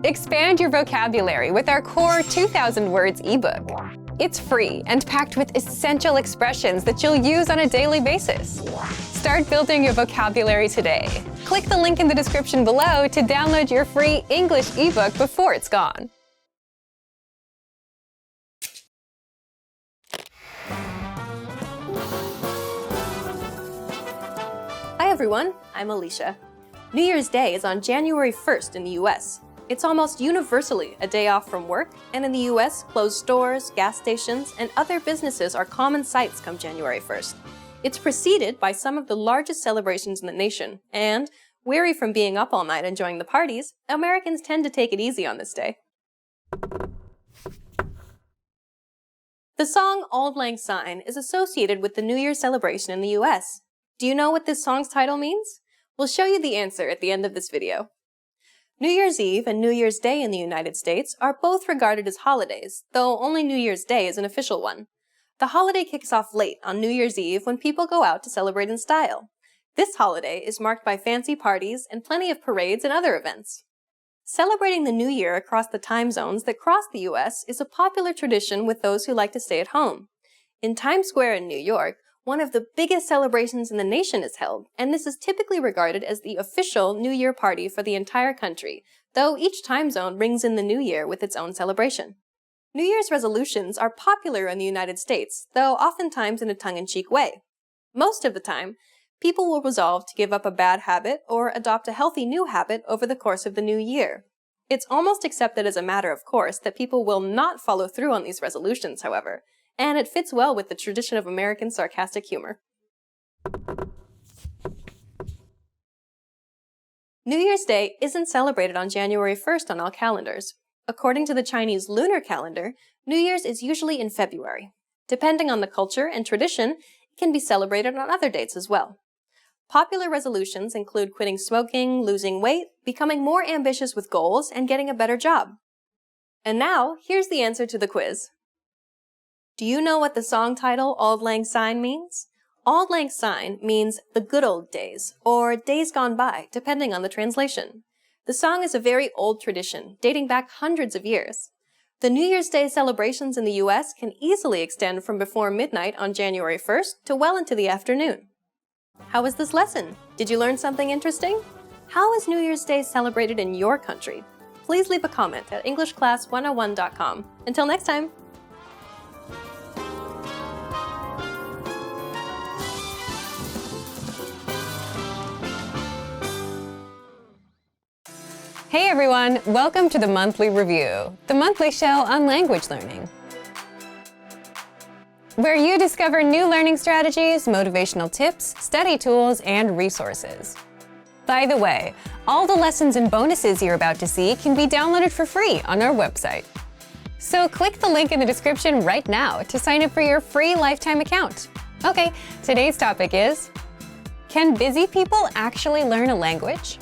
Expand your vocabulary with our core 2,000 words ebook. It's free and packed with essential expressions that you'll use on a daily basis. Start building your vocabulary today. Click the link in the description below to download your free English ebook before it's gone. Hi everyone, I'm Alicia. New Year's Day is on January 1st in the US. It's almost universally a day off from work, and in the US, closed stores, gas stations, and other businesses are common sights come January 1st. It's preceded by some of the largest celebrations in the nation, and, weary from being up all night enjoying the parties, Americans tend to take it easy on this day. The song Auld Lang Syne is associated with the New Year's celebration in the US. Do you know what this song's title means? We'll show you the answer at the end of this video. New Year's Eve and New Year's Day in the United States are both regarded as holidays, though only New Year's Day is an official one. The holiday kicks off late on New Year's Eve when people go out to celebrate in style. This holiday is marked by fancy parties and plenty of parades and other events. Celebrating the New Year across the time zones that cross the US is a popular tradition with those who like to stay at home. In Times Square in New York, one of the biggest celebrations in the nation is held, and this is typically regarded as the official New Year party for the entire country, though each time zone brings in the New Year with its own celebration. New Year's resolutions are popular in the United States, though oftentimes in a tongue-in-cheek way. Most of the time, people will resolve to give up a bad habit or adopt a healthy new habit over the course of the new year. It's almost accepted as a matter of course that people will not follow through on these resolutions, however, and it fits well with the tradition of American sarcastic humor. New Year's Day isn't celebrated on January 1st on all calendars. According to the Chinese lunar calendar, New Year's is usually in February. Depending on the culture and tradition, it can be celebrated on other dates as well. Popular resolutions include quitting smoking, losing weight, becoming more ambitious with goals, and getting a better job. And now, here's the answer to the quiz. Do you know what the song title Auld Lang Syne means? Auld Lang Syne means the good old days, or days gone by, depending on the translation. The song is a very old tradition, dating back hundreds of years. The New Year's Day celebrations in the US can easily extend from before midnight on January 1st to well into the afternoon. How was this lesson? Did you learn something interesting? How is New Year's Day celebrated in your country? Please leave a comment at EnglishClass101.com. Until next time! Hey everyone, welcome to the Monthly Review, the monthly show on language learning, where you discover new learning strategies, motivational tips, study tools, and resources. By the way, all the lessons and bonuses you're about to see can be downloaded for free on our website. So click the link in the description right now to sign up for your free lifetime account. Okay, today's topic is, can busy people actually learn a language?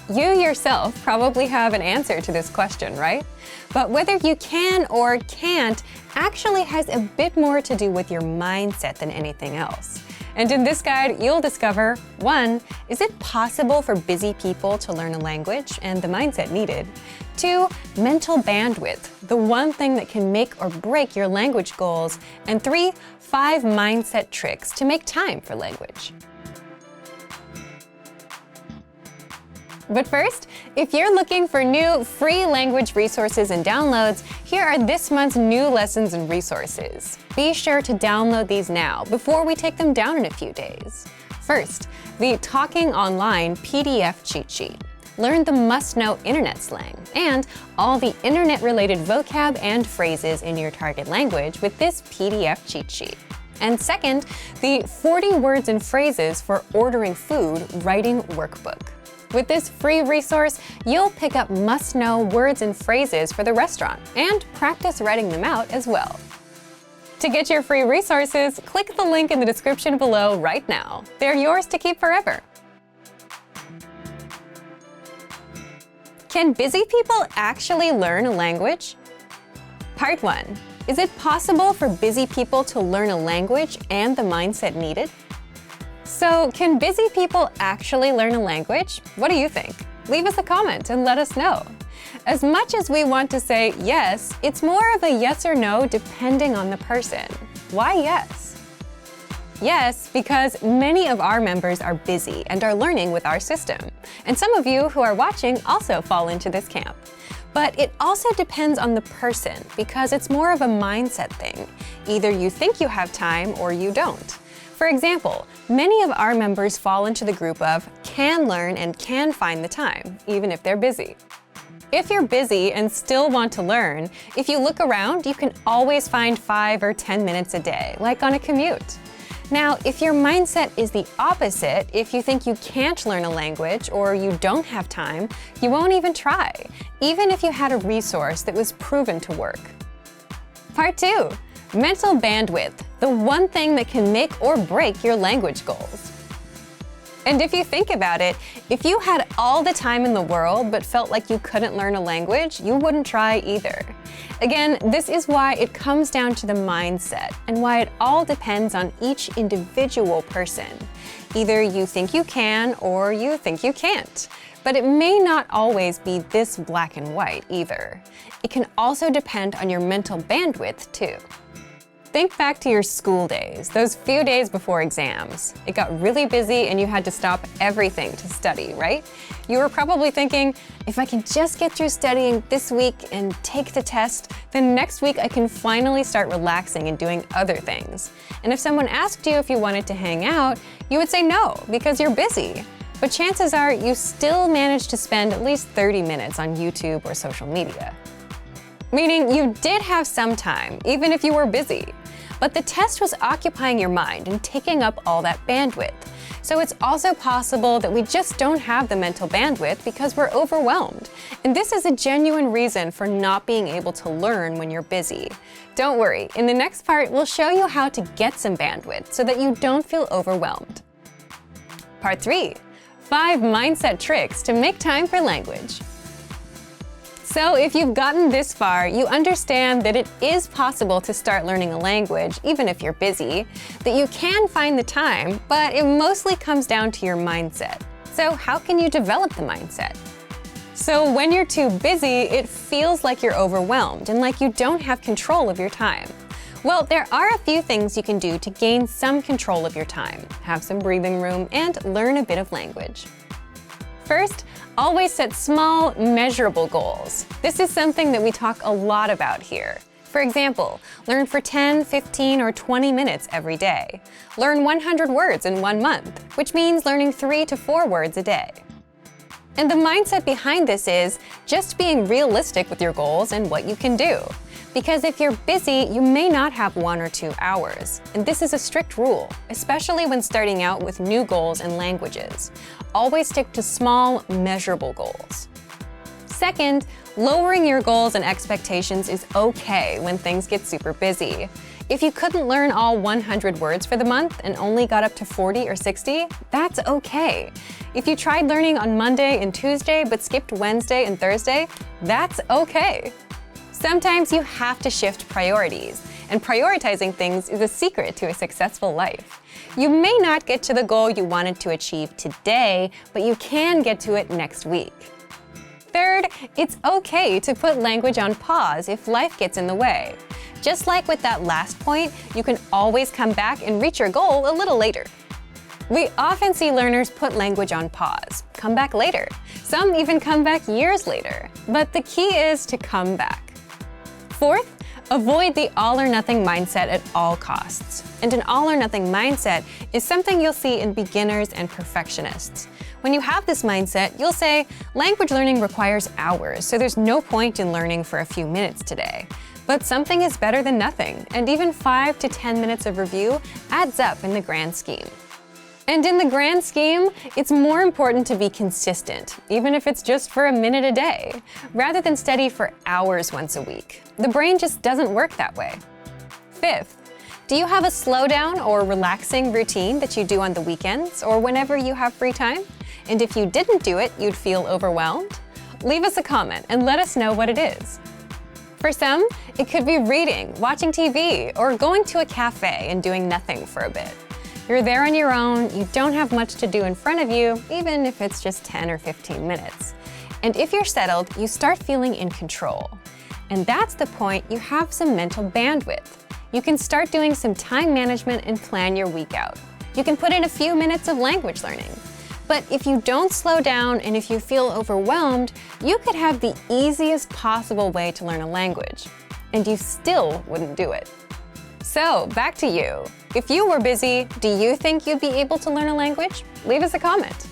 You yourself probably have an answer to this question, right? But whether you can or can't actually has a bit more to do with your mindset than anything else. And in this guide, you'll discover 1. Is it possible for busy people to learn a language and the mindset needed? 2. Mental bandwidth, the one thing that can make or break your language goals. And 3. 5 mindset tricks to make time for language. But first, if you're looking for new free language resources and downloads, here are this month's new lessons and resources. Be sure to download these now before we take them down in a few days. First, the Talking Online PDF cheat sheet. Learn the must-know internet slang and all the internet-related vocab and phrases in your target language with this PDF cheat sheet. And second, the 40 words and phrases for ordering food writing workbook. With this free resource, you'll pick up must-know words and phrases for the restaurant and practice writing them out as well. To get your free resources, click the link in the description below right now. They're yours to keep forever. Can busy people actually learn a language? Part 1. Is it possible for busy people to learn a language and the mindset needed? So, can busy people actually learn a language? What do you think? Leave us a comment and let us know. As much as we want to say yes, it's more of a yes or no depending on the person. Why yes? Yes, because many of our members are busy and are learning with our system. And some of you who are watching also fall into this camp. But it also depends on the person because it's more of a mindset thing. Either you think you have time or you don't. For example, many of our members fall into the group of can learn and can find the time, even if they're busy. If you're busy and still want to learn, if you look around, you can always find 5 or 10 minutes a day, like on a commute. Now, if your mindset is the opposite, if you think you can't learn a language or you don't have time, you won't even try, even if you had a resource that was proven to work. Part 2. Mental bandwidth, the one thing that can make or break your language goals. And if you think about it, if you had all the time in the world but felt like you couldn't learn a language, you wouldn't try either. Again, this is why it comes down to the mindset and why it all depends on each individual person. Either you think you can or you think you can't. But it may not always be this black and white either. It can also depend on your mental bandwidth too. Think back to your school days, those few days before exams. It got really busy and you had to stop everything to study, right? You were probably thinking, if I can just get through studying this week and take the test, then next week I can finally start relaxing and doing other things. And if someone asked you if you wanted to hang out, you would say no, because you're busy. But chances are you still managed to spend at least 30 minutes on YouTube or social media. Meaning you did have some time, even if you were busy. But the test was occupying your mind and taking up all that bandwidth. So it's also possible that we just don't have the mental bandwidth because we're overwhelmed. And this is a genuine reason for not being able to learn when you're busy. Don't worry, in the next part, we'll show you how to get some bandwidth so that you don't feel overwhelmed. Part 3. 5 mindset tricks to make time for language. So if you've gotten this far, you understand that it is possible to start learning a language, even if you're busy, that you can find the time, but it mostly comes down to your mindset. So how can you develop the mindset? So when you're too busy, it feels like you're overwhelmed and like you don't have control of your time. Well, there are a few things you can do to gain some control of your time, have some breathing room, and learn a bit of language. First, always set small, measurable goals. This is something that we talk a lot about here. For example, learn for 10, 15, or 20 minutes every day. Learn 100 words in 1 month, which means learning 3 to 4 words a day. And the mindset behind this is just being realistic with your goals and what you can do. Because if you're busy, you may not have 1 or 2 hours. And this is a strict rule, especially when starting out with new goals and languages. Always stick to small, measurable goals. Second, lowering your goals and expectations is okay when things get super busy. If you couldn't learn all 100 words for the month and only got up to 40 or 60, that's okay. If you tried learning on Monday and Tuesday but skipped Wednesday and Thursday, that's okay. Sometimes you have to shift priorities, and prioritizing things is a secret to a successful life. You may not get to the goal you wanted to achieve today, but you can get to it next week. Third, it's okay to put language on pause if life gets in the way. Just like with that last point, you can always come back and reach your goal a little later. We often see learners put language on pause, come back later. Some even come back years later. But the key is to come back. Fourth, avoid the all-or-nothing mindset at all costs. And an all-or-nothing mindset is something you'll see in beginners and perfectionists. When you have this mindset, you'll say, language learning requires hours, so there's no point in learning for a few minutes today. But something is better than nothing, and even 5 to 10 minutes of review adds up in the grand scheme. And in the grand scheme, it's more important to be consistent, even if it's just for a minute a day, rather than study for hours once a week. The brain just doesn't work that way. Fifth, do you have a slowdown or relaxing routine that you do on the weekends or whenever you have free time? And if you didn't do it, you'd feel overwhelmed? Leave us a comment and let us know what it is. For some, it could be reading, watching TV, or going to a cafe and doing nothing for a bit. You're there on your own, you don't have much to do in front of you, even if it's just 10 or 15 minutes. And if you're settled, you start feeling in control. And that's the point you have some mental bandwidth. You can start doing some time management and plan your week out. You can put in a few minutes of language learning. But if you don't slow down and if you feel overwhelmed, you could have the easiest possible way to learn a language, and you still wouldn't do it. So, back to you. If you were busy, do you think you'd be able to learn a language? Leave us a comment.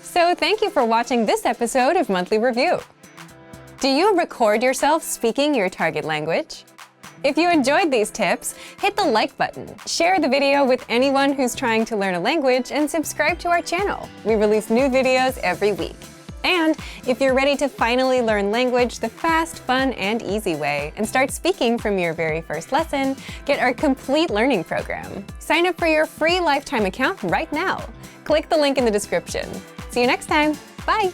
So, thank you for watching this episode of Monthly Review. Do you record yourself speaking your target language? If you enjoyed these tips, hit the like button, share the video with anyone who's trying to learn a language, and subscribe to our channel. We release new videos every week. And if you're ready to finally learn language the fast, fun, and easy way and start speaking from your very first lesson, get our complete learning program. Sign up for your free lifetime account right now. Click the link in the description. See you next time. Bye!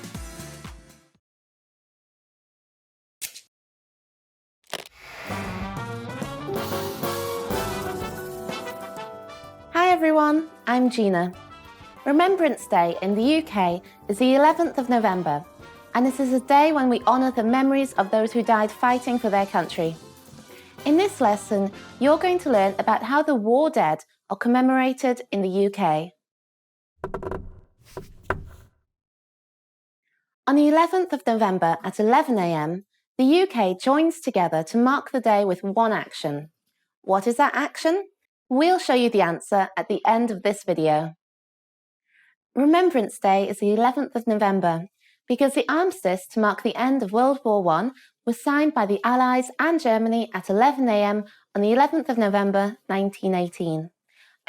Hi everyone, I'm Gina. Remembrance Day in the UK is the 11th of November, and this is a day when we honour the memories of those who died fighting for their country. In this lesson, you're going to learn about how the war dead are commemorated in the UK. On the 11th of November at 11 AM, the UK joins together to mark the day with one action. What is that action? We'll show you the answer at the end of this video. Remembrance Day is the 11th of November because the armistice to mark the end of World War I was signed by the Allies and Germany at 11 AM on the 11th of November 1918.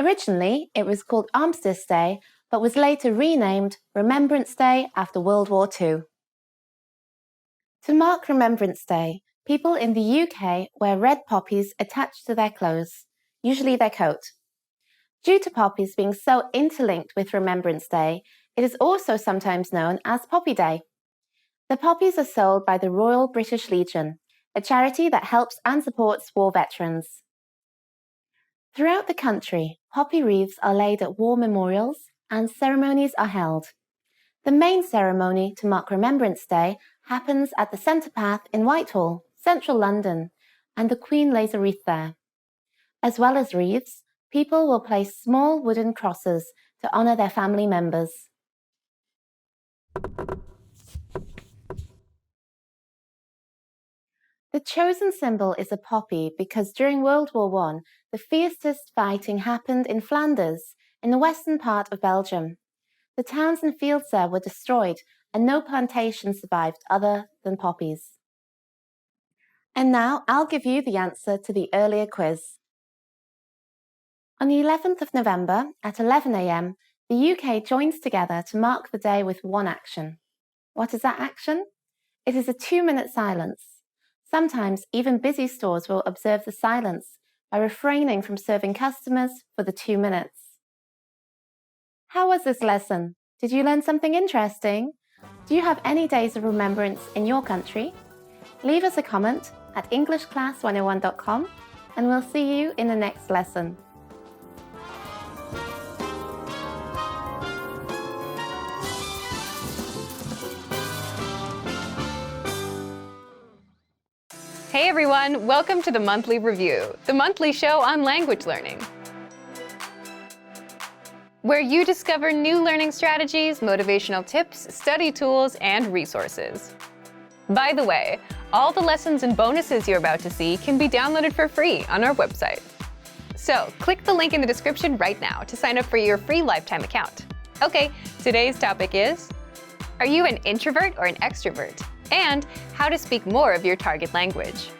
Originally, it was called Armistice Day, but was later renamed Remembrance Day after World War II. To mark Remembrance Day, people in the UK wear red poppies attached to their clothes, usually their coat. Due to poppies being so interlinked with Remembrance Day, it is also sometimes known as Poppy Day. The poppies are sold by the Royal British Legion, a charity that helps and supports war veterans. Throughout the country, poppy wreaths are laid at war memorials and ceremonies are held. The main ceremony to mark Remembrance Day happens at the Centre Path in Whitehall, central London, and the Queen lays a wreath there. As well as wreaths, people will place small wooden crosses to honour their family members. The chosen symbol is a poppy because during World War I, the fiercest fighting happened in Flanders, in the western part of Belgium. The towns and fields there were destroyed and no plantations survived other than poppies. And now I'll give you the answer to the earlier quiz. On the 11th of November at 11 AM, the UK joins together to mark the day with one action. What is that action? It is a 2-minute silence. Sometimes even busy stores will observe the silence by refraining from serving customers for the 2 minutes. How was this lesson? Did you learn something interesting? Do you have any days of remembrance in your country? Leave us a comment at EnglishClass101.com and we'll see you in the next lesson. Hey everyone, welcome to the Monthly Review, the monthly show on language learning, where you discover new learning strategies, motivational tips, study tools, and resources. By the way, all the lessons and bonuses you're about to see can be downloaded for free on our website. So click the link in the description right now to sign up for your free lifetime account. Okay, today's topic is, are you an introvert or an extrovert? And how to speak more of your target language.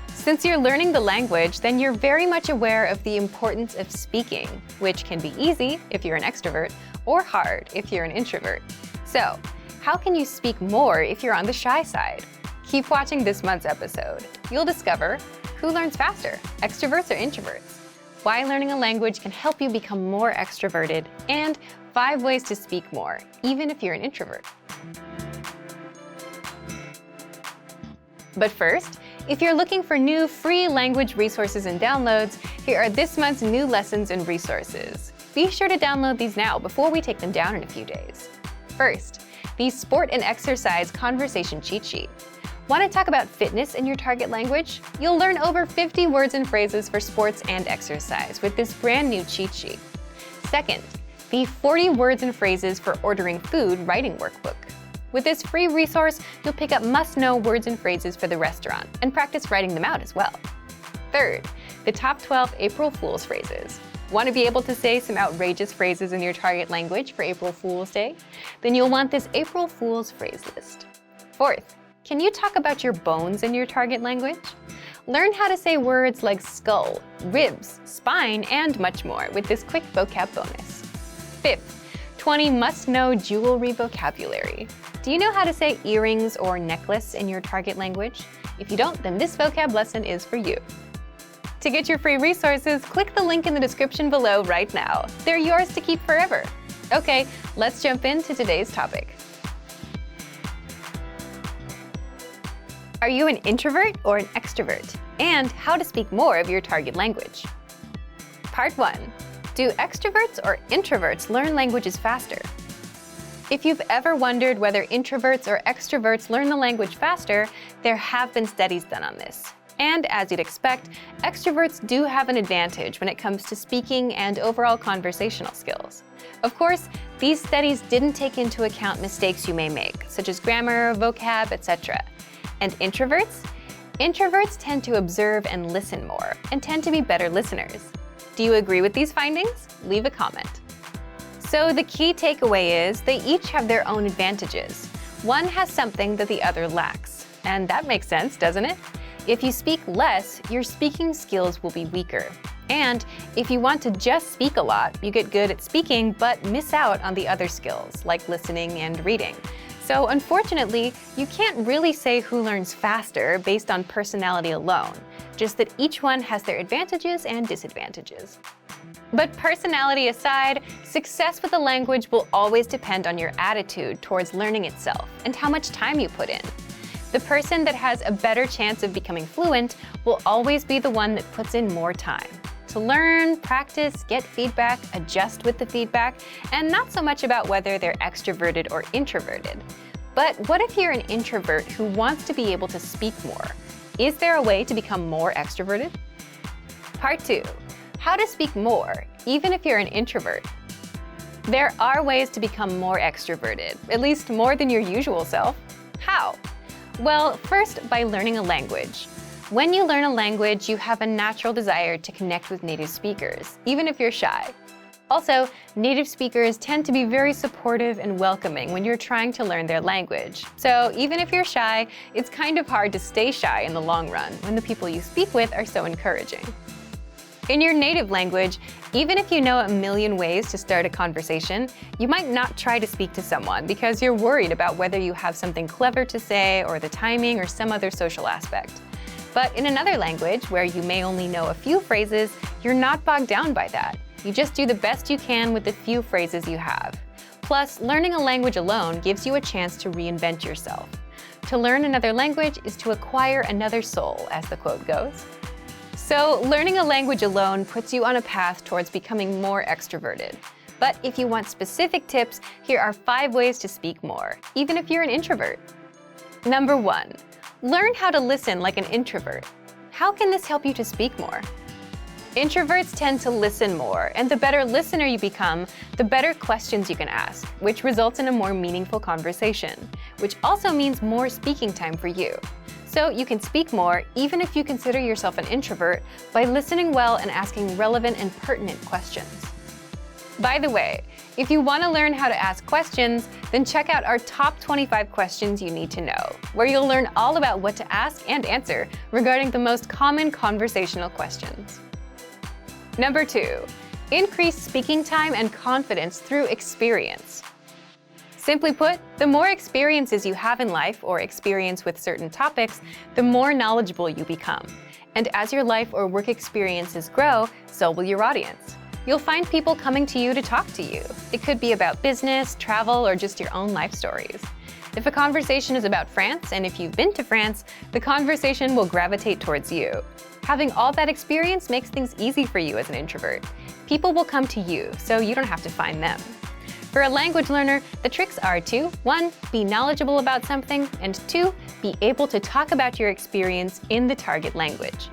Since you're learning the language, then you're very much aware of the importance of speaking, which can be easy if you're an extrovert or hard if you're an introvert. So, how can you speak more if you're on the shy side? Keep watching this month's episode. You'll discover who learns faster, extroverts or introverts, why learning a language can help you become more extroverted, and 5 ways to speak more, even if you're an introvert. But first, if you're looking for new free language resources and downloads, here are this month's new lessons and resources. Be sure to download these now before we take them down in a few days. First, the Sport and Exercise Conversation Cheat Sheet. Want to talk about fitness in your target language? You'll learn over 50 words and phrases for sports and exercise with this brand new cheat sheet. Second, the 40 words and phrases for ordering food writing workbook. With this free resource, you'll pick up must-know words and phrases for the restaurant and practice writing them out as well. Third, the top 12 April Fool's phrases. Want to be able to say some outrageous phrases in your target language for April Fool's Day? Then you'll want this April Fool's phrase list. Fourth, can you talk about your bones in your target language? Learn how to say words like skull, ribs, spine, and much more with this quick vocab bonus. Fifth, 20 must-know jewelry vocabulary. Do you know how to say earrings or necklace in your target language? If you don't, then this vocab lesson is for you. To get your free resources, click the link in the description below right now. They're yours to keep forever. Okay, let's jump into today's topic. Are you an introvert or an extrovert? And how to speak more of your target language. Part 1. Do extroverts or introverts learn languages faster? If you've ever wondered whether introverts or extroverts learn the language faster, there have been studies done on this. And as you'd expect, extroverts do have an advantage when it comes to speaking and overall conversational skills. Of course, these studies didn't take into account mistakes you may make, such as grammar, vocab, etc. And introverts? Introverts tend to observe and listen more, and tend to be better listeners. Do you agree with these findings? Leave a comment. So the key takeaway is they each have their own advantages. One has something that the other lacks. And that makes sense, doesn't it? If you speak less, your speaking skills will be weaker. And if you want to just speak a lot, you get good at speaking but miss out on the other skills, like listening and reading. So unfortunately, you can't really say who learns faster based on personality alone, just that each one has their advantages and disadvantages. But personality aside, success with a language will always depend on your attitude towards learning itself and how much time you put in. The person that has a better chance of becoming fluent will always be the one that puts in more time to learn, practice, get feedback, adjust with the feedback, and not so much about whether they're extroverted or introverted. But what if you're an introvert who wants to be able to speak more? Is there a way to become more extroverted? Part 2. How to speak more, even if you're an introvert. There are ways to become more extroverted, at least more than your usual self. How? Well, first, by learning a language. When you learn a language, you have a natural desire to connect with native speakers, even if you're shy. Also, native speakers tend to be very supportive and welcoming when you're trying to learn their language. So even if you're shy, it's kind of hard to stay shy in the long run when the people you speak with are so encouraging. In your native language, even if you know a million ways to start a conversation, you might not try to speak to someone because you're worried about whether you have something clever to say or the timing or some other social aspect. But in another language, where you may only know a few phrases, you're not bogged down by that. You just do the best you can with the few phrases you have. Plus, learning a language alone gives you a chance to reinvent yourself. To learn another language is to acquire another soul, as the quote goes. So, learning a language alone puts you on a path towards becoming more extroverted. But if you want specific tips, here are 5 ways to speak more, even if you're an introvert. Number 1. Learn how to listen like an introvert. How can this help you to speak more? Introverts tend to listen more, and the better listener you become, the better questions you can ask, which results in a more meaningful conversation, which also means more speaking time for you. So you can speak more, even if you consider yourself an introvert, by listening well and asking relevant and pertinent questions. By the way, if you want to learn how to ask questions, then check out our top 25 questions you need to know, where you'll learn all about what to ask and answer regarding the most common conversational questions. Number 2, increase speaking time and confidence through experience. Simply put, the more experiences you have in life or experience with certain topics, the more knowledgeable you become. And as your life or work experiences grow, so will your audience. You'll find people coming to you to talk to you. It could be about business, travel, or just your own life stories. If a conversation is about France, and if you've been to France, the conversation will gravitate towards you. Having all that experience makes things easy for you as an introvert. People will come to you, so you don't have to find them. For a language learner, the tricks are to 1. Be knowledgeable about something, and 2. Be able to talk about your experience in the target language.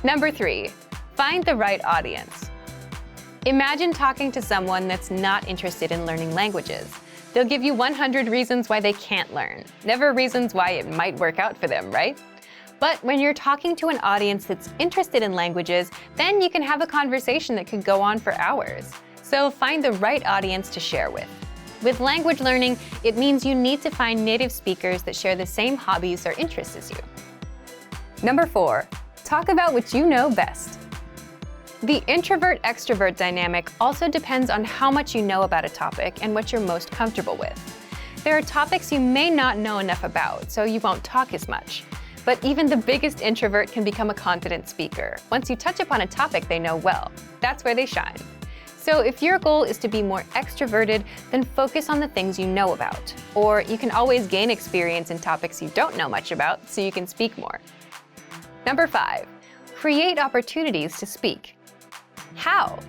Number 3. Find the right audience. Imagine talking to someone that's not interested in learning languages. They'll give you 100 reasons why they can't learn, never reasons why it might work out for them, right? But when you're talking to an audience that's interested in languages, then you can have a conversation that could go on for hours. So find the right audience to share with. With language learning, it means you need to find native speakers that share the same hobbies or interests as you. Number 4. Talk about what you know best. The introvert-extrovert dynamic also depends on how much you know about a topic and what you're most comfortable with. There are topics you may not know enough about, so you won't talk as much. But even the biggest introvert can become a confident speaker once you touch upon a topic they know well. That's where they shine. So if your goal is to be more extroverted, then focus on the things you know about. Or you can always gain experience in topics you don't know much about so you can speak more. Number 5. Create opportunities to speak. How?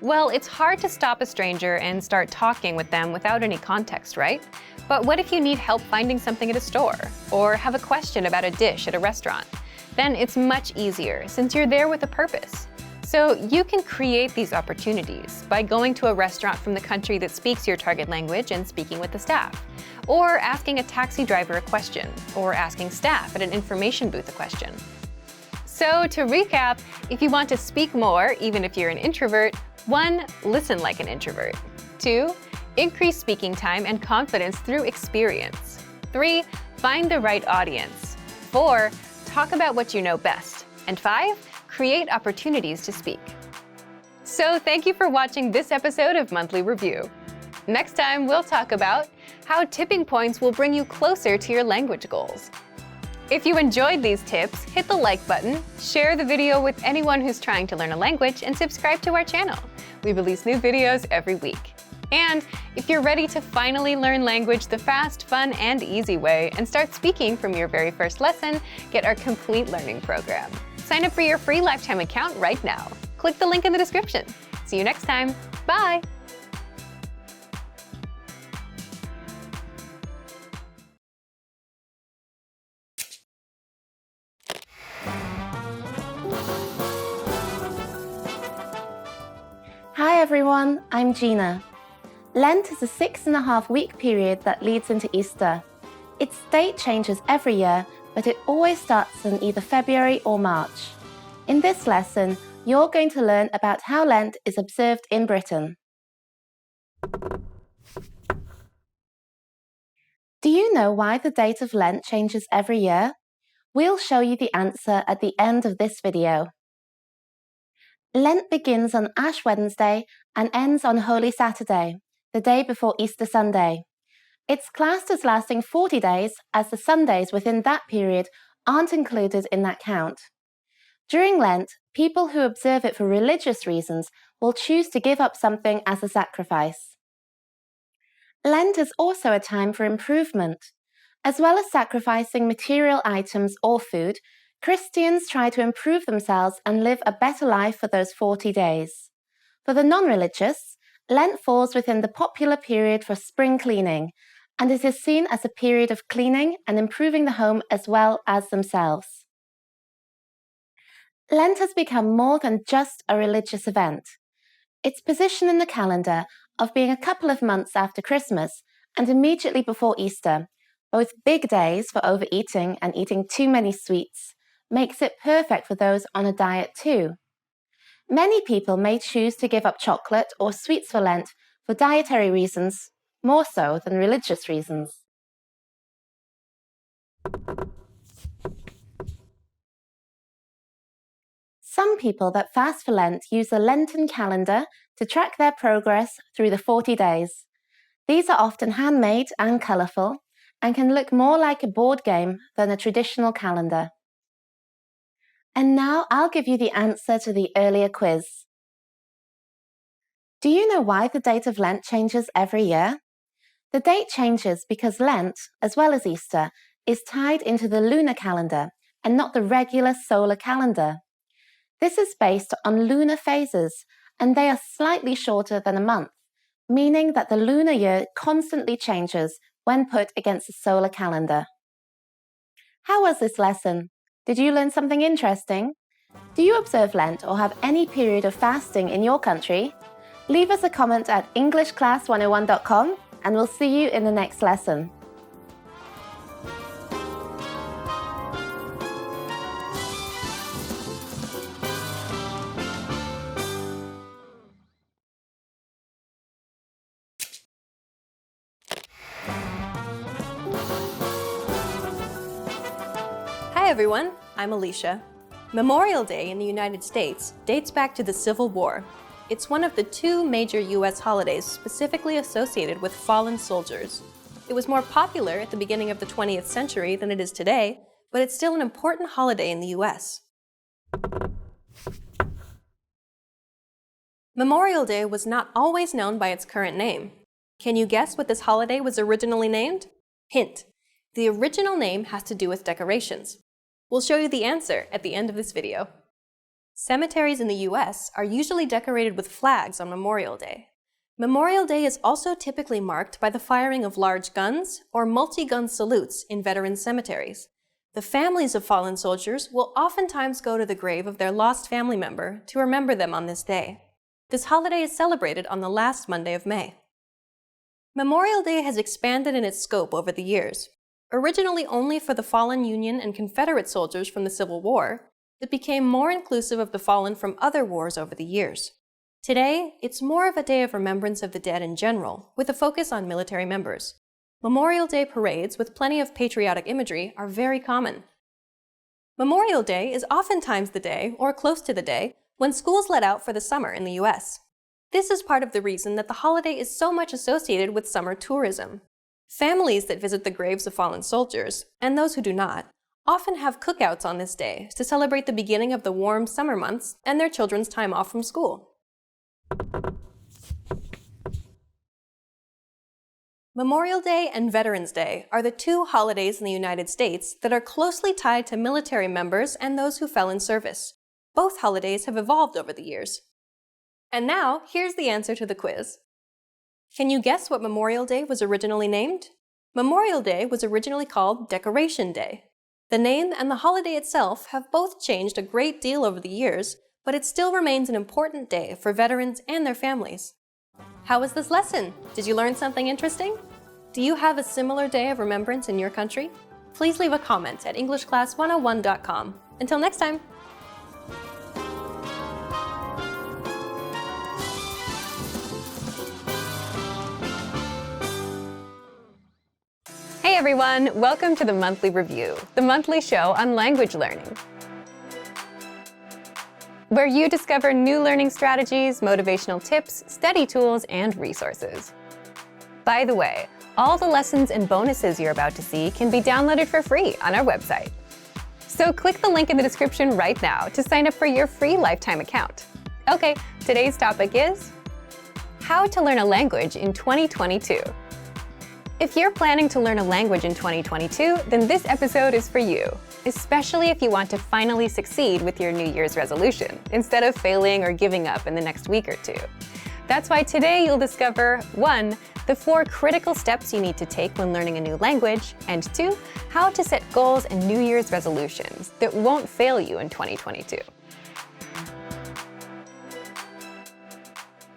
Well, it's hard to stop a stranger and start talking with them without any context, right? But what if you need help finding something at a store, or have a question about a dish at a restaurant? Then it's much easier since you're there with a purpose. So you can create these opportunities by going to a restaurant from the country that speaks your target language and speaking with the staff, or asking a taxi driver a question, or asking staff at an information booth a question. So to recap, if you want to speak more, even if you're an introvert, 1. Listen like an introvert. 2. Increase speaking time and confidence through experience. 3. Find the right audience. 4. Talk about what you know best. And 5. Create opportunities to speak. So thank you for watching this episode of Monthly Review. Next time, we'll talk about how tipping points will bring you closer to your language goals. If you enjoyed these tips, hit the like button, share the video with anyone who's trying to learn a language, and subscribe to our channel. We release new videos every week. And if you're ready to finally learn language the fast, fun, and easy way and start speaking from your very first lesson, get our complete learning program. Sign up for your free lifetime account right now. Click the link in the description. See you next time. Bye! Hi everyone, I'm Gina. Lent is a 6.5-week period that leads into Easter. Its date changes every year, but it always starts in either February or March. In this lesson, you're going to learn about how Lent is observed in Britain. Do you know why the date of Lent changes every year? We'll show you the answer at the end of this video. Lent begins on Ash Wednesday and ends on Holy Saturday, the day before Easter Sunday. It's classed as lasting 40 days as the Sundays within that period aren't included in that count. During Lent, people who observe it for religious reasons will choose to give up something as a sacrifice. Lent is also a time for improvement. As well as sacrificing material items or food, Christians try to improve themselves and live a better life for those 40 days. For the non-religious, Lent falls within the popular period for spring cleaning, and it is seen as a period of cleaning and improving the home as well as themselves. Lent has become more than just a religious event. Its position in the calendar of being a couple of months after Christmas and immediately before Easter, both big days for overeating and eating too many sweets, makes it perfect for those on a diet too. Many people may choose to give up chocolate or sweets for Lent for dietary reasons, more so than religious reasons. Some people that fast for Lent use a Lenten calendar to track their progress through the 40 days. These are often handmade and colourful and can look more like a board game than a traditional calendar. And now I'll give you the answer to the earlier quiz. Do you know why the date of Lent changes every year? The date changes because Lent, as well as Easter, is tied into the lunar calendar and not the regular solar calendar. This is based on lunar phases, and they are slightly shorter than a month, meaning that the lunar year constantly changes when put against the solar calendar. How was this lesson? Did you learn something interesting? Do you observe Lent or have any period of fasting in your country? Leave us a comment at EnglishClass101.com and we'll see you in the next lesson. Hi everyone, I'm Alicia. Memorial Day in the United States dates back to the Civil War. It's one of the two major US holidays specifically associated with fallen soldiers. It was more popular at the beginning of the 20th century than it is today, but it's still an important holiday in the US. Memorial Day was not always known by its current name. Can you guess what this holiday was originally named? Hint: the original name has to do with decorations. We'll show you the answer at the end of this video. Cemeteries in the US are usually decorated with flags on Memorial Day. Memorial Day is also typically marked by the firing of large guns or multi-gun salutes in veteran cemeteries. The families of fallen soldiers will oftentimes go to the grave of their lost family member to remember them on this day. This holiday is celebrated on the last Monday of May. Memorial Day has expanded in its scope over the years. Originally only for the fallen Union and Confederate soldiers from the Civil War, it became more inclusive of the fallen from other wars over the years. Today, it's more of a day of remembrance of the dead in general, with a focus on military members. Memorial Day parades with plenty of patriotic imagery are very common. Memorial Day is oftentimes the day, or close to the day, when schools let out for the summer in the US. This is part of the reason that the holiday is so much associated with summer tourism. Families that visit the graves of fallen soldiers, and those who do not, often have cookouts on this day to celebrate the beginning of the warm summer months and their children's time off from school. Memorial Day and Veterans Day are the two holidays in the United States that are closely tied to military members and those who fell in service. Both holidays have evolved over the years. And now, here's the answer to the quiz. Can you guess what Memorial Day was originally named? Memorial Day was originally called Decoration Day. The name and the holiday itself have both changed a great deal over the years, but it still remains an important day for veterans and their families. How was this lesson? Did you learn something interesting? Do you have a similar day of remembrance in your country? Please leave a comment at EnglishClass101.com. Until next time! Hey everyone, welcome to the Monthly Review, the monthly show on language learning, where you discover new learning strategies, motivational tips, study tools, and resources. By the way, all the lessons and bonuses you're about to see can be downloaded for free on our website. So click the link in the description right now to sign up for your free lifetime account. Okay, today's topic is how to learn a language in 2022. If you're planning to learn a language in 2022, then this episode is for you, especially if you want to finally succeed with your New Year's resolution, instead of failing or giving up in the next week or two. That's why today you'll discover 1. The 4 critical steps you need to take when learning a new language, and 2. How to set goals and New Year's resolutions that won't fail you in 2022.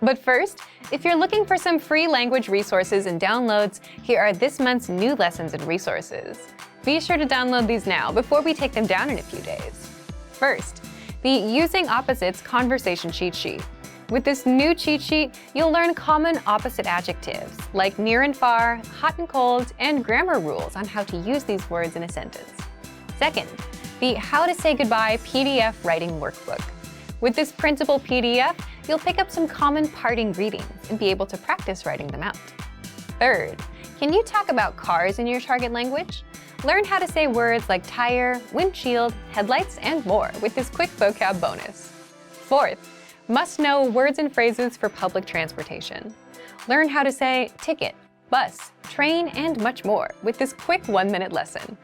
But first, if you're looking for some free language resources and downloads, here are this month's new lessons and resources. Be sure to download these now before we take them down in a few days. First, the Using Opposites Conversation Cheat Sheet. With this new cheat sheet, you'll learn common opposite adjectives like near and far, hot and cold, and grammar rules on how to use these words in a sentence. Second, the How to Say Goodbye PDF Writing Workbook. With this printable PDF, you'll pick up some common parting greetings and be able to practice writing them out. Third, can you talk about cars in your target language? Learn how to say words like tire, windshield, headlights, and more with this quick vocab bonus. Fourth, must know words and phrases for public transportation. Learn how to say ticket, bus, train, and much more with this quick 1-minute lesson.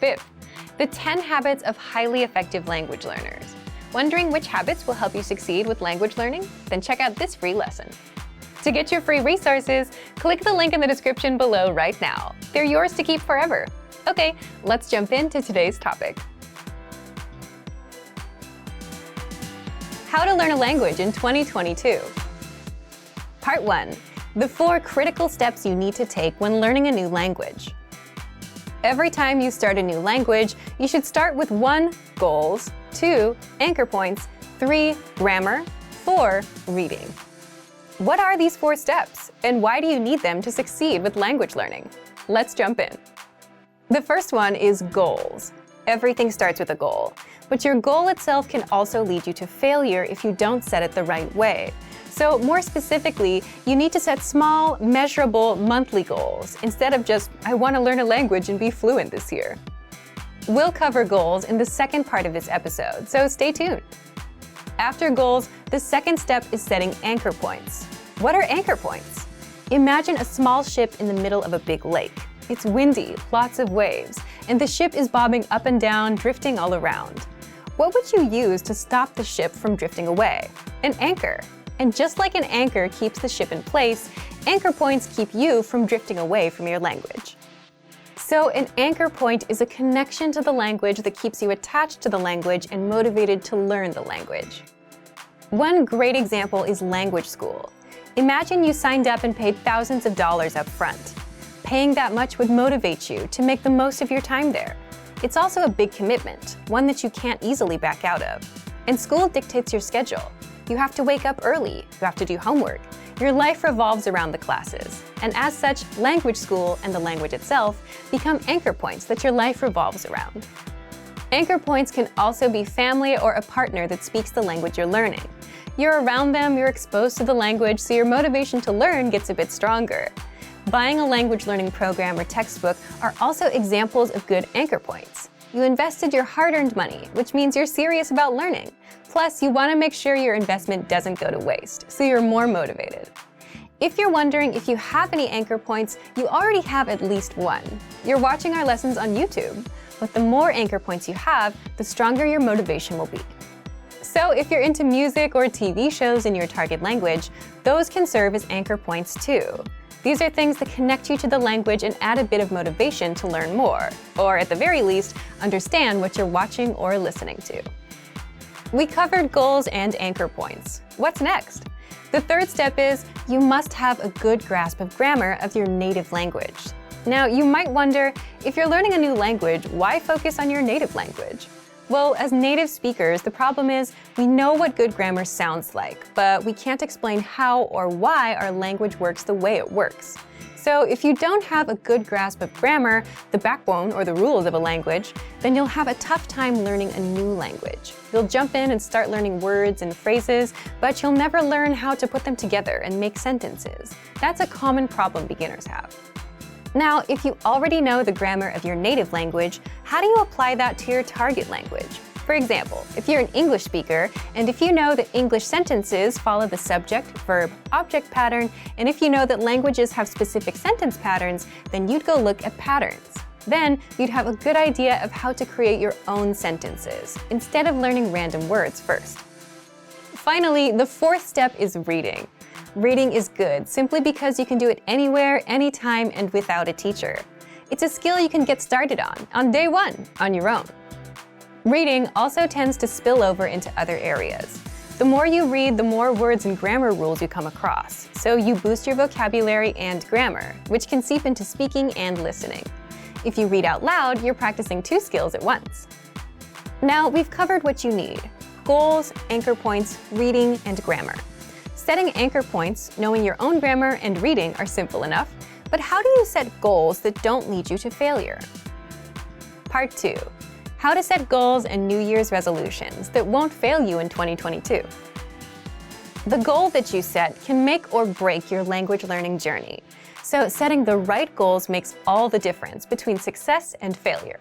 5th, the 10 habits of highly effective language learners. Wondering which habits will help you succeed with language learning? Then check out this free lesson. To get your free resources, click the link in the description below right now. They're yours to keep forever. Okay, let's jump into today's topic. How to learn a language in 2022. Part 1. The 4 critical steps you need to take when learning a new language. Every time you start a new language, you should start with 1. Goals, 2. Anchor points, 3. Grammar, 4. Reading. What are these 4 steps, and why do you need them to succeed with language learning? Let's jump in. The first one is goals. Everything starts with a goal, but your goal itself can also lead you to failure if you don't set it the right way. So more specifically, you need to set small, measurable monthly goals instead of just, I want to learn a language and be fluent this year. We'll cover goals in the second part of this episode, so stay tuned. After goals, the second step is setting anchor points. What are anchor points? Imagine a small ship in the middle of a big lake. It's windy, lots of waves, and the ship is bobbing up and down, drifting all around. What would you use to stop the ship from drifting away? An anchor. And just like an anchor keeps the ship in place, anchor points keep you from drifting away from your language. So an anchor point is a connection to the language that keeps you attached to the language and motivated to learn the language. One great example is language school. Imagine you signed up and paid thousands of dollars up front. Paying that much would motivate you to make the most of your time there. It's also a big commitment, one that you can't easily back out of. And school dictates your schedule. You have to wake up early, you have to do homework. Your life revolves around the classes. And as such, language school and the language itself become anchor points that your life revolves around. Anchor points can also be family or a partner that speaks the language you're learning. You're around them, you're exposed to the language, so your motivation to learn gets a bit stronger. Buying a language learning program or textbook are also examples of good anchor points. You invested your hard-earned money, which means you're serious about learning. Plus, you want to make sure your investment doesn't go to waste, so you're more motivated. If you're wondering if you have any anchor points, you already have at least one. You're watching our lessons on YouTube. But the more anchor points you have, the stronger your motivation will be. So if you're into music or TV shows in your target language, those can serve as anchor points too. These are things that connect you to the language and add a bit of motivation to learn more, or at the very least, understand what you're watching or listening to. We covered goals and anchor points. What's next? The third step is you must have a good grasp of grammar of your native language. Now, you might wonder, if you're learning a new language, why focus on your native language? Well, as native speakers, the problem is we know what good grammar sounds like, but we can't explain how or why our language works the way it works. So if you don't have a good grasp of grammar, the backbone or the rules of a language, then you'll have a tough time learning a new language. You'll jump in and start learning words and phrases, but you'll never learn how to put them together and make sentences. That's a common problem beginners have. Now, if you already know the grammar of your native language, how do you apply that to your target language? For example, if you're an English speaker, and if you know that English sentences follow the subject, verb, object pattern, and if you know that languages have specific sentence patterns, then you'd go look at patterns. Then, you'd have a good idea of how to create your own sentences, instead of learning random words first. Finally, the fourth step is reading. Reading is good simply because you can do it anywhere, anytime, and without a teacher. It's a skill you can get started on day one, on your own. Reading also tends to spill over into other areas. The more you read, the more words and grammar rules you come across, so you boost your vocabulary and grammar, which can seep into speaking and listening. If you read out loud, you're practicing 2 skills at once. Now, we've covered what you need: goals, anchor points, reading, and grammar. Setting anchor points, knowing your own grammar, and reading are simple enough, but how do you set goals that don't lead you to failure? Part 2. How to set goals and New Year's resolutions that won't fail you in 2022. The goal that you set can make or break your language learning journey. So setting the right goals makes all the difference between success and failure.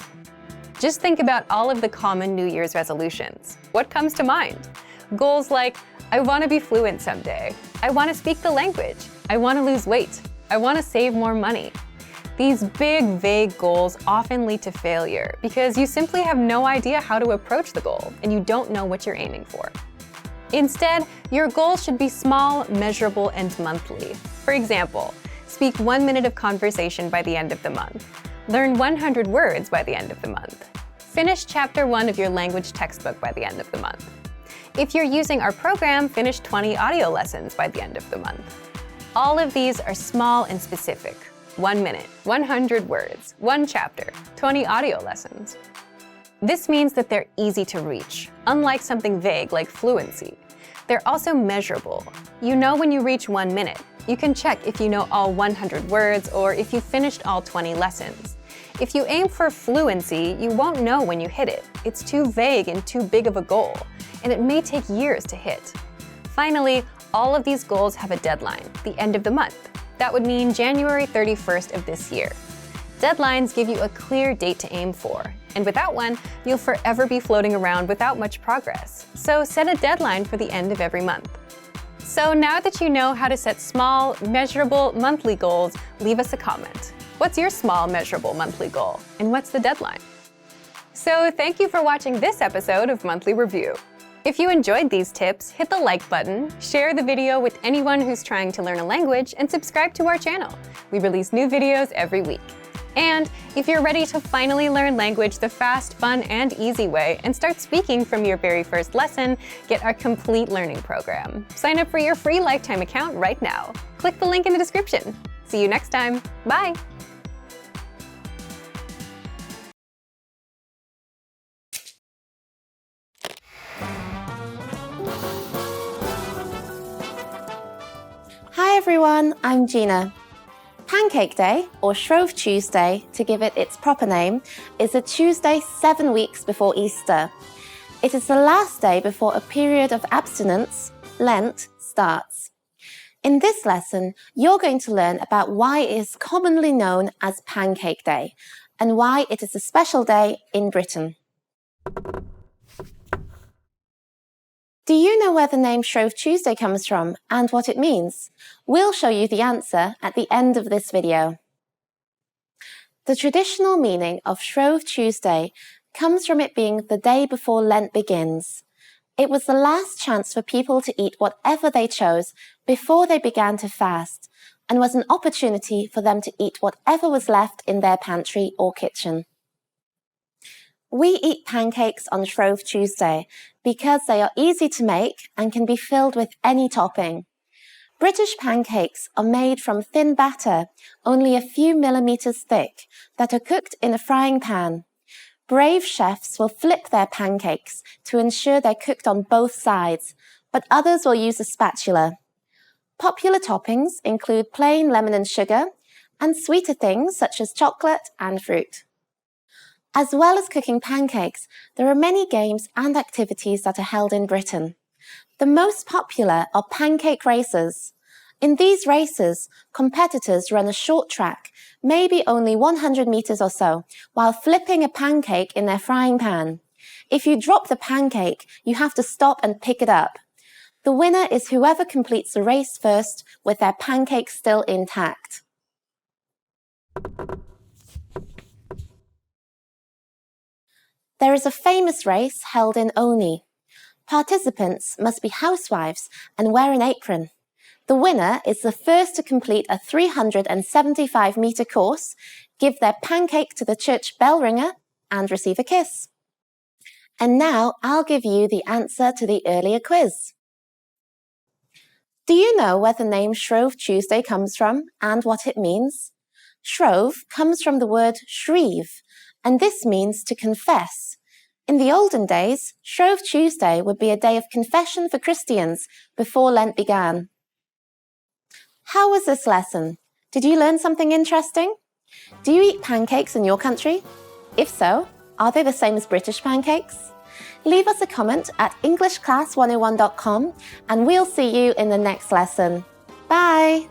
Just think about all of the common New Year's resolutions. What comes to mind? Goals like, I want to be fluent someday. I want to speak the language. I want to lose weight. I want to save more money. These big, vague goals often lead to failure because you simply have no idea how to approach the goal and you don't know what you're aiming for. Instead, your goals should be small, measurable, and monthly. For example, speak 1 minute of conversation by the end of the month. Learn 100 words by the end of the month. Finish Chapter 1 of your language textbook by the end of the month. If you're using our program, finish 20 audio lessons by the end of the month. All of these are small and specific. 1 minute, 100 words, 1 chapter, 20 audio lessons. This means that they're easy to reach, unlike something vague like fluency. They're also measurable. You know when you reach 1 minute. You can check if you know all 100 words or if you finished all 20 lessons. If you aim for fluency, you won't know when you hit it. It's too vague and too big of a goal, and it may take years to hit. Finally, all of these goals have a deadline, the end of the month. That would mean January 31st of this year. Deadlines give you a clear date to aim for, and without one, you'll forever be floating around without much progress. So set a deadline for the end of every month. So now that you know how to set small, measurable monthly goals, leave us a comment. What's your small, measurable monthly goal, and what's the deadline? So thank you for watching this episode of Monthly Review. If you enjoyed these tips, hit the like button, share the video with anyone who's trying to learn a language, and subscribe to our channel. We release new videos every week. And if you're ready to finally learn language the fast, fun, and easy way and start speaking from your very first lesson, get our complete learning program. Sign up for your free lifetime account right now. Click the link in the description. See you next time. Bye! Hi everyone, I'm Gina. Pancake Day, or Shrove Tuesday to give it its proper name, is a Tuesday 7 weeks before Easter. It is the last day before a period of abstinence, Lent, starts. In this lesson, you're going to learn about why it is commonly known as Pancake Day and why it is a special day in Britain. Do you know where the name Shrove Tuesday comes from and what it means? We'll show you the answer at the end of this video. The traditional meaning of Shrove Tuesday comes from it being the day before Lent begins. It was the last chance for people to eat whatever they chose before they began to fast, and was an opportunity for them to eat whatever was left in their pantry or kitchen. We eat pancakes on Shrove Tuesday because they are easy to make and can be filled with any topping. British pancakes are made from thin batter, only a few millimeters thick, that are cooked in a frying pan. Brave chefs will flip their pancakes to ensure they're cooked on both sides, but others will use a spatula. Popular toppings include plain lemon and sugar, and sweeter things such as chocolate and fruit. As well as cooking pancakes, there are many games and activities that are held in Britain. The most popular are pancake races. In these races, competitors run a short track, maybe only 100 meters or so, while flipping a pancake in their frying pan. If you drop the pancake, you have to stop and pick it up. The winner is whoever completes the race first with their pancake still intact. There is a famous race held in Oni. Participants must be housewives and wear an apron. The winner is the first to complete a 375-meter course, give their pancake to the church bell ringer, and receive a kiss. And now I'll give you the answer to the earlier quiz. Do you know where the name Shrove Tuesday comes from and what it means? Shrove comes from the word shrieve, and this means to confess. In the olden days, Shrove Tuesday would be a day of confession for Christians before Lent began. How was this lesson? Did you learn something interesting? Do you eat pancakes in your country? If so, are they the same as British pancakes? Leave us a comment at EnglishClass101.com and we'll see you in the next lesson. Bye!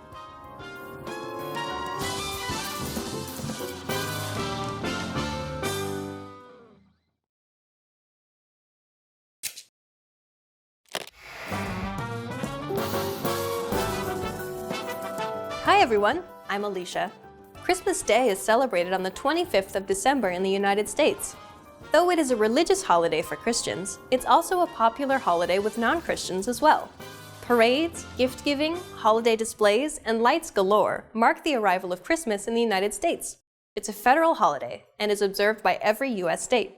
Hi everyone, I'm Alicia. Christmas Day is celebrated on the 25th of December in the United States. Though it is a religious holiday for Christians, it's also a popular holiday with non-Christians as well. Parades, gift-giving, holiday displays, and lights galore mark the arrival of Christmas in the United States. It's a federal holiday and is observed by every U.S. state.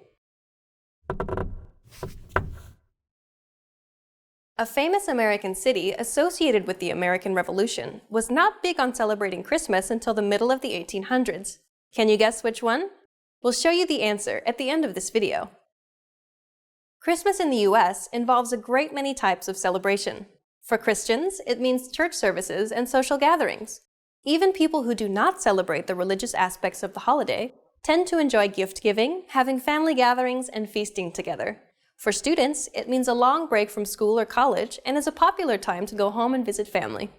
A famous American city associated with the American Revolution was not big on celebrating Christmas until the middle of the 1800s. Can you guess which one? We'll show you the answer at the end of this video. Christmas in the U.S. involves a great many types of celebration. For Christians, it means church services and social gatherings. Even people who do not celebrate the religious aspects of the holiday tend to enjoy gift-giving, having family gatherings, and feasting together. For students, it means a long break from school or college and is a popular time to go home and visit family.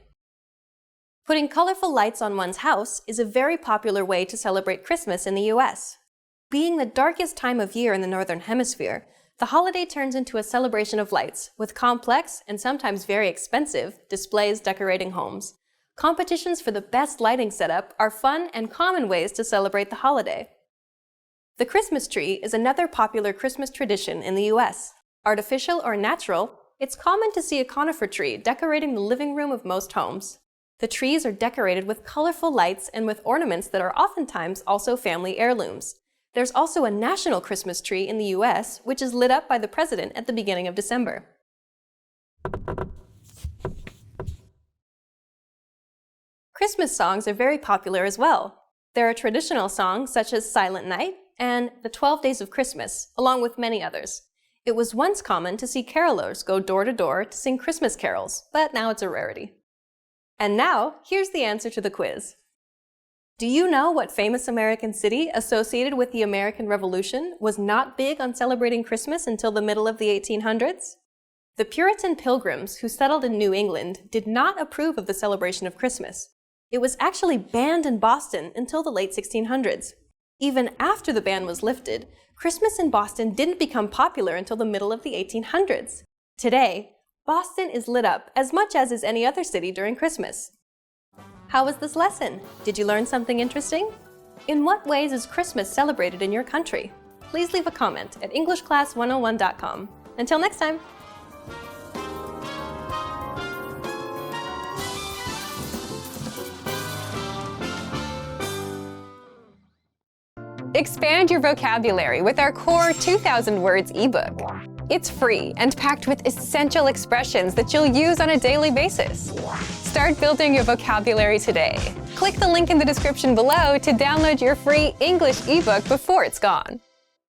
Putting colorful lights on one's house is a very popular way to celebrate Christmas in the U.S. Being the darkest time of year in the Northern Hemisphere, the holiday turns into a celebration of lights, with complex, and sometimes very expensive, displays decorating homes. Competitions for the best lighting setup are fun and common ways to celebrate the holiday. The Christmas tree is another popular Christmas tradition in the U.S. Artificial or natural, it's common to see a conifer tree decorating the living room of most homes. The trees are decorated with colorful lights and with ornaments that are oftentimes also family heirlooms. There's also a national Christmas tree in the U.S., which is lit up by the president at the beginning of December. Christmas songs are very popular as well. There are traditional songs such as Silent Night and The 12 Days of Christmas, along with many others. It was once common to see carolers go door to door to sing Christmas carols, but now it's a rarity. And now, here's the answer to the quiz. Do you know what famous American city associated with the American Revolution was not big on celebrating Christmas until the middle of the 1800s? The Puritan Pilgrims who settled in New England did not approve of the celebration of Christmas. It was actually banned in Boston until the late 1600s. Even after the ban was lifted, Christmas in Boston didn't become popular until the middle of the 1800s. Today, Boston is lit up as much as is any other city during Christmas. How was this lesson? Did you learn something interesting? In what ways is Christmas celebrated in your country? Please leave a comment at EnglishClass101.com. Until next time! Expand your vocabulary with our core 2,000 words ebook. It's free and packed with essential expressions that you'll use on a daily basis. Start building your vocabulary today. Click the link in the description below to download your free English ebook before it's gone.